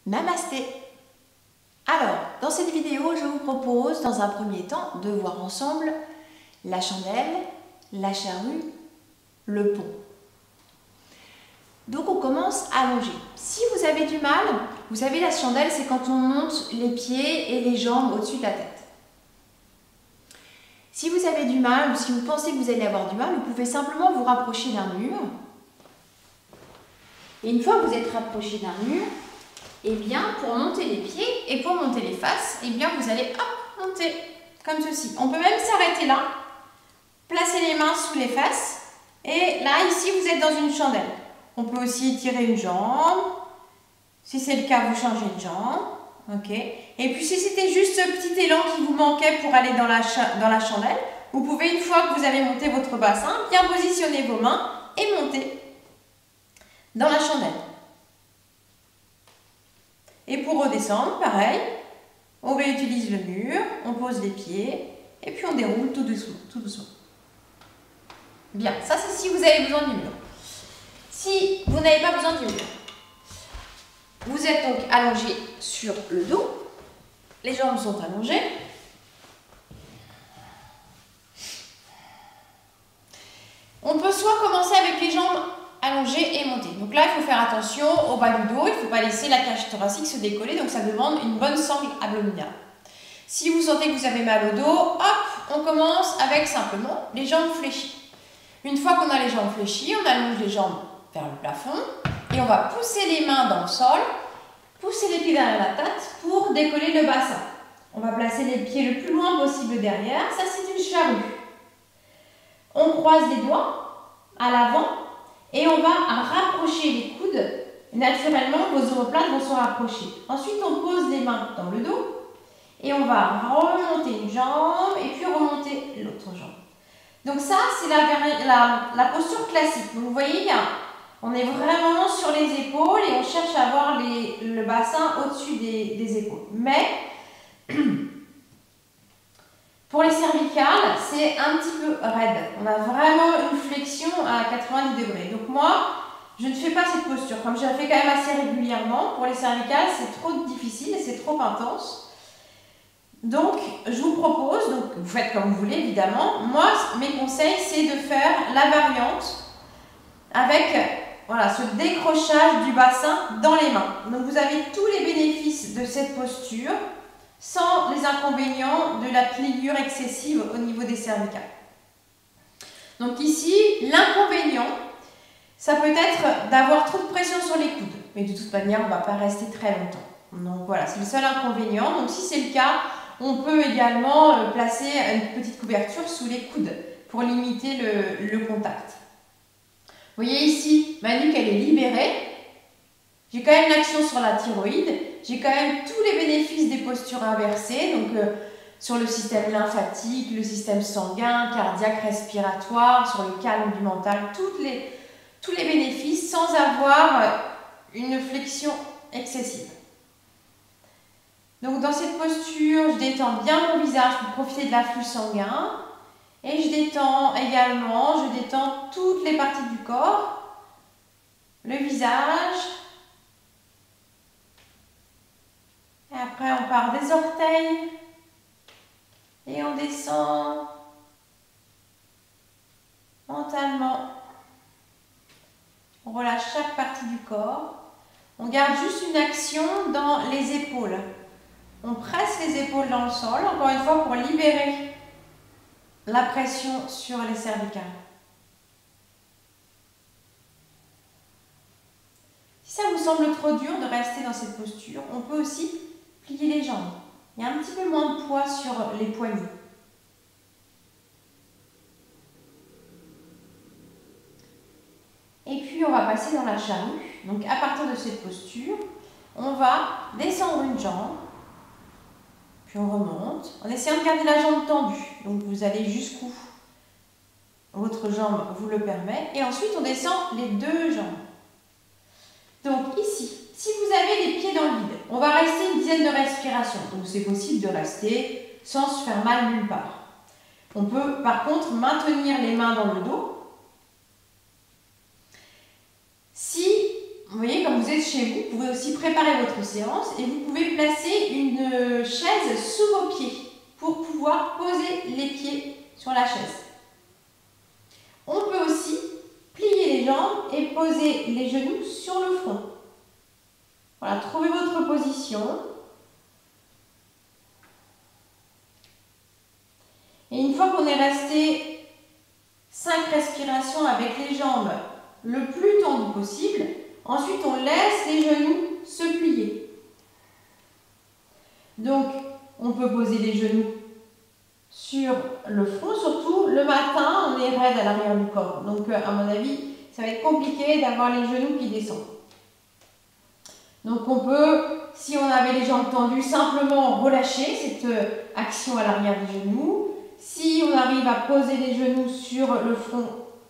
Namasté. Alors, dans cette vidéo, je vous propose dans un premier temps de voir ensemble la chandelle, la charrue, le pont. Donc on commence allongé. Si vous avez du mal, vous savez la chandelle c'est quand on monte les pieds et les jambes au-dessus de la tête. Si vous avez du mal ou si vous pensez que vous allez avoir du mal, vous pouvez simplement vous rapprocher d'un mur. Et une fois que vous êtes rapproché d'un mur, et bien pour monter les pieds et pour monter les faces, et bien vous allez hop, monter comme ceci. On peut même s'arrêter là, placer les mains sous les fesses et là ici vous êtes dans une chandelle. On peut aussi étirer une jambe. Si c'est le cas, vous changez de jambe. Ok. Et puis si c'était juste ce petit élan qui vous manquait pour aller dans la chandelle, vous pouvez, une fois que vous avez monté votre bassin, bien positionner vos mains et monter dans la chandelle. Et pour redescendre, pareil, on réutilise le mur, on pose les pieds et puis on déroule tout doucement, tout doucement. Bien, ça c'est si vous avez besoin du mur. Si vous n'avez pas besoin du mur, vous êtes donc allongé sur le dos, les jambes sont allongées. On peut soit commencer avec les jambes allongées et monter. Donc là, il faut faire attention au bas du dos, il ne faut pas laisser la cage thoracique se décoller, donc ça demande une bonne sangle abdominale. Si vous sentez que vous avez mal au dos, hop, on commence avec simplement les jambes fléchies. Une fois qu'on a les jambes fléchies, on allonge les jambes vers le plafond et on va pousser les mains dans le sol, pousser les pieds derrière la tête pour décoller le bassin. On va placer les pieds le plus loin possible derrière, ça c'est une charrue. On croise les doigts à l'avant et on va rapprocher les coudes. Naturellement, vos omoplates vont se rapprocher. Ensuite, on pose les mains dans le dos et on va remonter une jambe et puis remonter l'autre jambe. Donc ça, c'est la posture classique. Donc vous voyez, on est vraiment sur les épaules et on cherche à avoir le bassin au-dessus des épaules. Mais pour les cervicales, c'est un petit peu raide. On a vraiment une flexion à 90 degrés. Donc moi, je ne fais pas cette posture. Comme je la fais quand même assez régulièrement, pour les cervicales, c'est trop difficile, c'est trop intense. Donc, je vous propose, donc vous faites comme vous voulez évidemment. Moi, mes conseils, c'est de faire la variante avec voilà, ce décrochage du bassin dans les mains. Donc, vous avez tous les bénéfices de cette posture sans les inconvénients de la pliure excessive au niveau des cervicales. Donc ici, l'inconvénient, ça peut être d'avoir trop de pression sur les coudes. Mais de toute manière, on ne va pas rester très longtemps. Donc voilà, c'est le seul inconvénient. Donc si c'est le cas, on peut également placer une petite couverture sous les coudes pour limiter le contact. Vous voyez ici, ma nuque elle est libérée. J'ai quand même l'action sur la thyroïde. J'ai quand même tous les bénéfices des postures inversées. Donc sur le système lymphatique, le système sanguin, cardiaque, respiratoire, sur le calme du mental, tous les bénéfices sans avoir une flexion excessive. Donc dans cette posture, je détends bien mon visage pour profiter de l'afflux sanguin. Et je détends également, je détends toutes les parties du corps, le visage. Et après, on part des orteils et on descend mentalement. On relâche chaque partie du corps. On garde juste une action dans les épaules. On presse les épaules dans le sol, encore une fois, pour libérer la pression sur les cervicales. Si ça vous semble trop dur de rester dans cette posture, on peut aussi plier les jambes. Il y a un petit peu moins de poids sur les poignets. Et puis on va passer dans la charrue. Donc à partir de cette posture, on va descendre une jambe, puis on remonte, en essayant de garder la jambe tendue. Donc vous allez jusqu'où votre jambe vous le permet. Et ensuite on descend les deux jambes. Donc ici, si vous avez les pieds dans le vide, on va rester une dizaine de respirations. Donc c'est possible de rester sans se faire mal nulle part. On peut par contre maintenir les mains dans le dos. Si, vous voyez, comme vous êtes chez vous, vous pouvez aussi préparer votre séance et vous pouvez placer une chaise sous vos pieds pour pouvoir poser les pieds sur la chaise. On peut aussi plier les jambes et poser les genoux sur le front. Voilà, trouvez votre position. Et une fois qu'on est resté 5 respirations avec les jambes le plus tendues possible, ensuite on laisse les genoux se plier. Donc, on peut poser les genoux sur le front, surtout le matin, on est raide à l'arrière du corps. Donc, à mon avis, ça va être compliqué d'avoir les genoux qui descendent. Donc, on peut, si on avait les jambes tendues, simplement relâcher cette action à l'arrière des genoux. Si on arrive à poser les genoux sur le front,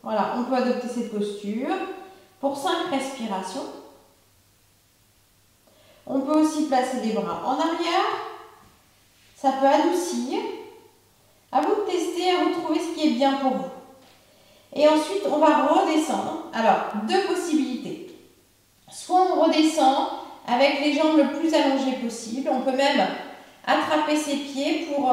voilà, on peut adopter cette posture pour 5 respirations. On peut aussi placer les bras en arrière. Ça peut adoucir. À vous de tester, à vous de trouver ce qui est bien pour vous. Et ensuite, on va redescendre. Alors, 2 possibilités. Soit on redescend avec les jambes le plus allongées possible. On peut même attraper ses pieds pour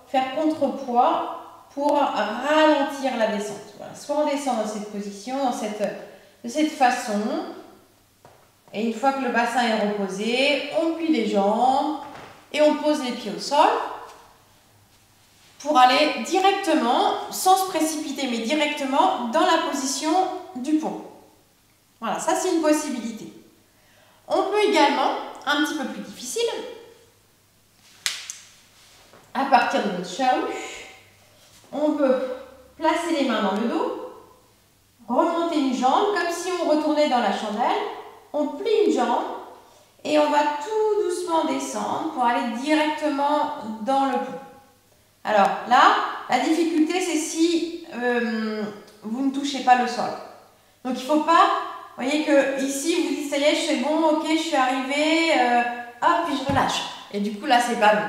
faire contrepoids, pour ralentir la descente. Voilà. Soit on descend dans cette position, de cette façon. Et une fois que le bassin est reposé, on plie les jambes et on pose les pieds au sol pour aller directement, sans se précipiter, mais directement dans la position du pont. Voilà, ça c'est une possibilité. On peut également, un petit peu plus difficile, à partir de notre chaos, on peut placer les mains dans le dos, remonter une jambe comme si on retournait dans la chandelle, on plie une jambe et on va tout doucement descendre pour aller directement dans le pont. Alors là, la difficulté c'est si vous ne touchez pas le sol. Donc il ne faut pas, vous voyez que ici vous dites ça y est, je fais bon, ok, je suis arrivée, hop, puis je relâche. Et du coup là c'est pas bon.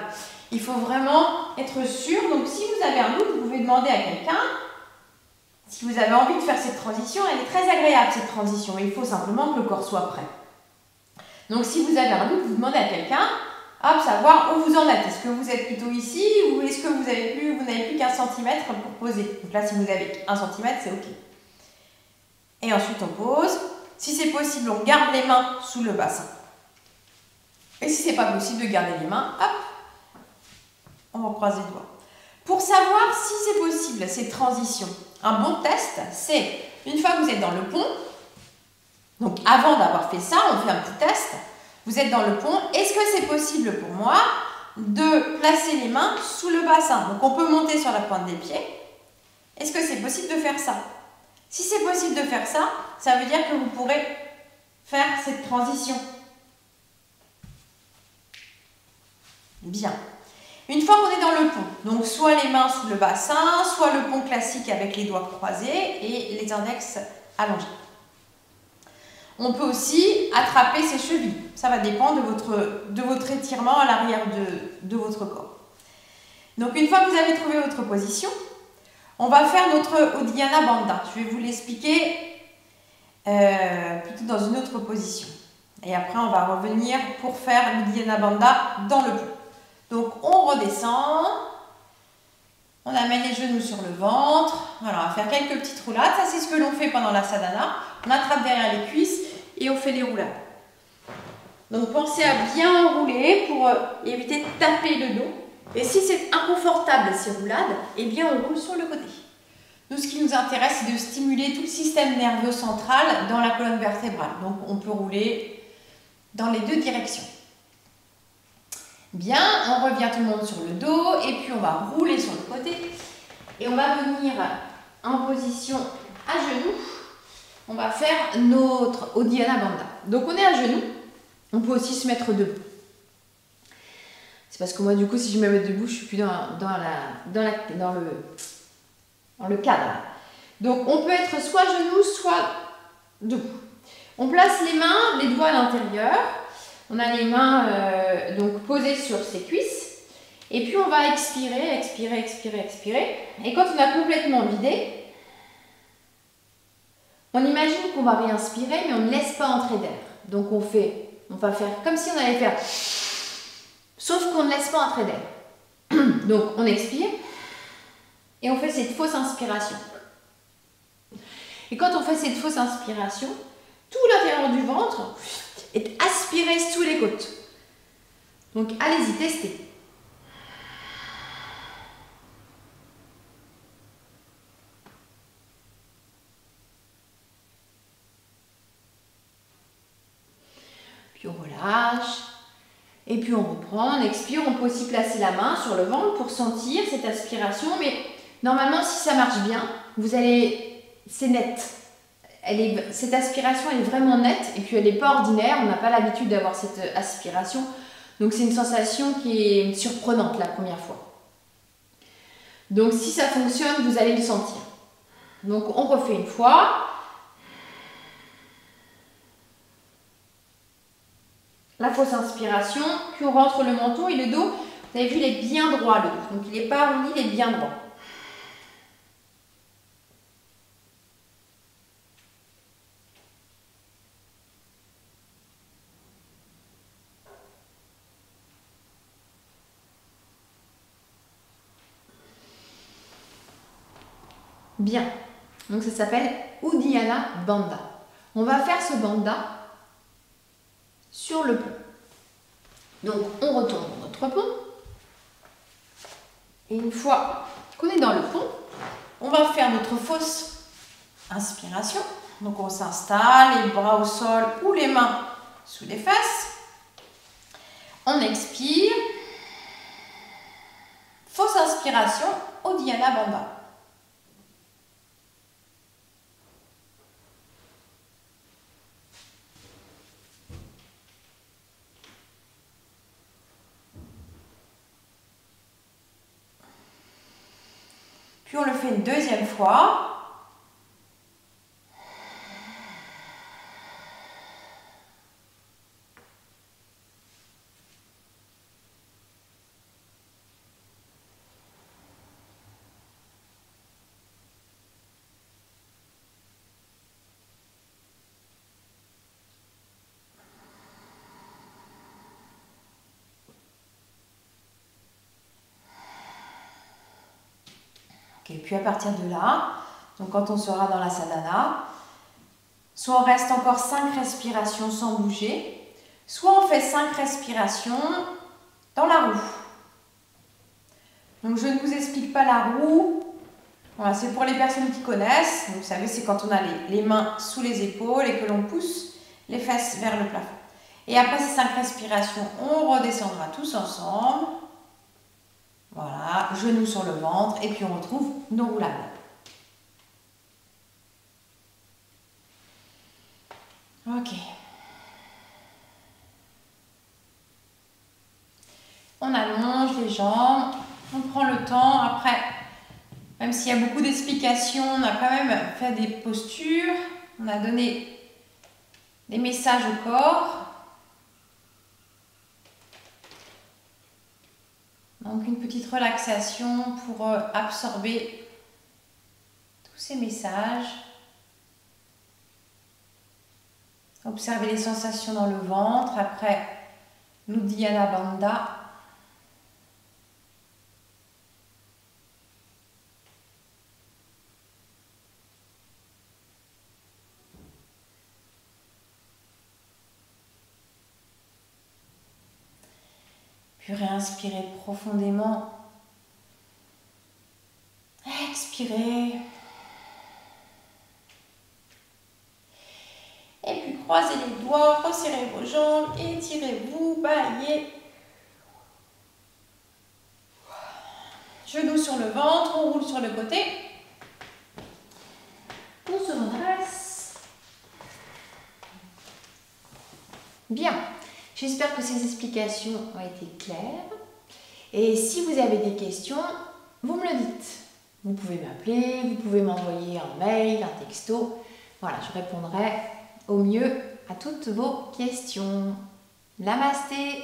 Il faut vraiment être sûr. Donc si vous avez un doute, vous pouvez demander à quelqu'un. Si vous avez envie de faire cette transition, elle est très agréable cette transition. Il faut simplement que le corps soit prêt. Donc si vous avez un doute, vous demandez à quelqu'un. Hop, savoir où vous en êtes. Est-ce que vous êtes plutôt ici ou est-ce que vous n'avez plus qu'1 centimètre pour poser? Donc là, si vous avez 1 centimètre, c'est OK. Et ensuite, on pose. Si c'est possible, on garde les mains sous le bassin. Et si ce n'est pas possible de garder les mains, hop, on recroise les doigts. Pour savoir si c'est possible, cette transition, un bon test, c'est une fois que vous êtes dans le pont, donc avant d'avoir fait ça, on fait un petit test. Vous êtes dans le pont. Est-ce que c'est possible pour moi de placer les mains sous le bassin? Donc, on peut monter sur la pointe des pieds. Est-ce que c'est possible de faire ça? Si c'est possible de faire ça, ça veut dire que vous pourrez faire cette transition. Bien. Une fois qu'on est dans le pont, donc soit les mains sous le bassin, soit le pont classique avec les doigts croisés et les index allongés. On peut aussi attraper ses chevilles. Ça va dépendre de votre étirement à l'arrière de votre corps. Donc, une fois que vous avez trouvé votre position, on va faire notre Uddiyana Bandha. Je vais vous l'expliquer plutôt dans une autre position. Et après, on va revenir pour faire l'Uddiyana Bandha dans le pont. Donc, on redescend. On amène les genoux sur le ventre. Voilà, on va faire quelques petites roulades. Ça, c'est ce que l'on fait pendant la sadhana. On attrape derrière les cuisses et on fait les roulades. Donc, pensez à bien enrouler pour éviter de taper le dos. Et si c'est inconfortable ces roulades, eh bien, on roule sur le côté. Nous, ce qui nous intéresse, c'est de stimuler tout le système nerveux central dans la colonne vertébrale. Donc, on peut rouler dans les 2 directions. Bien, on revient tout le monde sur le dos et puis on va rouler sur le côté et on va venir en position à genoux. On va faire notre Uddiyana Bandha. Donc on est à genoux, on peut aussi se mettre debout. C'est parce que moi du coup si je me mets debout, je suis plus dans le cadre. Donc on peut être soit genoux, soit debout. On place les mains, les doigts à l'intérieur. On a les mains donc posées sur ses cuisses. Et puis on va expirer, expirer, expirer, expirer. Et quand on a complètement vidé, on imagine qu'on va réinspirer, mais on ne laisse pas entrer d'air. Donc on va faire comme si on allait faire, sauf qu'on ne laisse pas entrer d'air. Donc on expire et on fait cette fausse inspiration. Et quand on fait cette fausse inspiration, tout l'intérieur du ventre est aspiré sous les côtes. Donc allez-y, testez. Puis on relâche. Et puis on reprend, on expire. On peut aussi placer la main sur le ventre pour sentir cette aspiration. Mais normalement, si ça marche bien, c'est net. Cette aspiration elle est vraiment nette et puis elle n'est pas ordinaire. On n'a pas l'habitude d'avoir cette aspiration. Donc c'est une sensation qui est surprenante la première fois. Donc si ça fonctionne, vous allez le sentir. Donc on refait une fois. La fausse inspiration, puis on rentre le menton et le dos. Vous avez vu, il est bien droit le dos. Donc il n'est pas arrondi, il est bien droit. Bien. Donc ça s'appelle Uddiyana Bandha. On va faire ce bandha sur le pont. Donc on retourne dans notre pont. Et une fois qu'on est dans le pont, on va faire notre fausse inspiration. Donc on s'installe, les bras au sol ou les mains sous les fesses. On expire. Fausse inspiration, Uddiyana Bandha. Puis on le fait une deuxième fois. Okay, puis à partir de là, donc quand on sera dans la sadhana, soit on reste encore 5 respirations sans bouger, soit on fait 5 respirations dans la roue. Donc je ne vous explique pas la roue, voilà, c'est pour les personnes qui connaissent. Donc, vous savez, c'est quand on a les mains sous les épaules et que l'on pousse les fesses vers le plafond. Et après ces 5 respirations, on redescendra tous ensemble. Voilà, genoux sur le ventre et puis on retrouve nos roulades. Ok. On allonge les jambes, on prend le temps. Après, même s'il y a beaucoup d'explications, on a quand même fait des postures. On a donné des messages au corps. Donc une petite relaxation pour absorber tous ces messages. Observez les sensations dans le ventre. Après l'Uddiyana Bandha. Puis réinspirez profondément. Expirez. Et puis croisez les doigts, resserrez vos jambes, étirez-vous, balayez. Genoux sur le ventre, on roule sur le côté. On se redresse. Bien. J'espère que ces explications ont été claires. Et si vous avez des questions, vous me le dites. Vous pouvez m'appeler, vous pouvez m'envoyer un mail, un texto. Voilà, je répondrai au mieux à toutes vos questions. Namasté!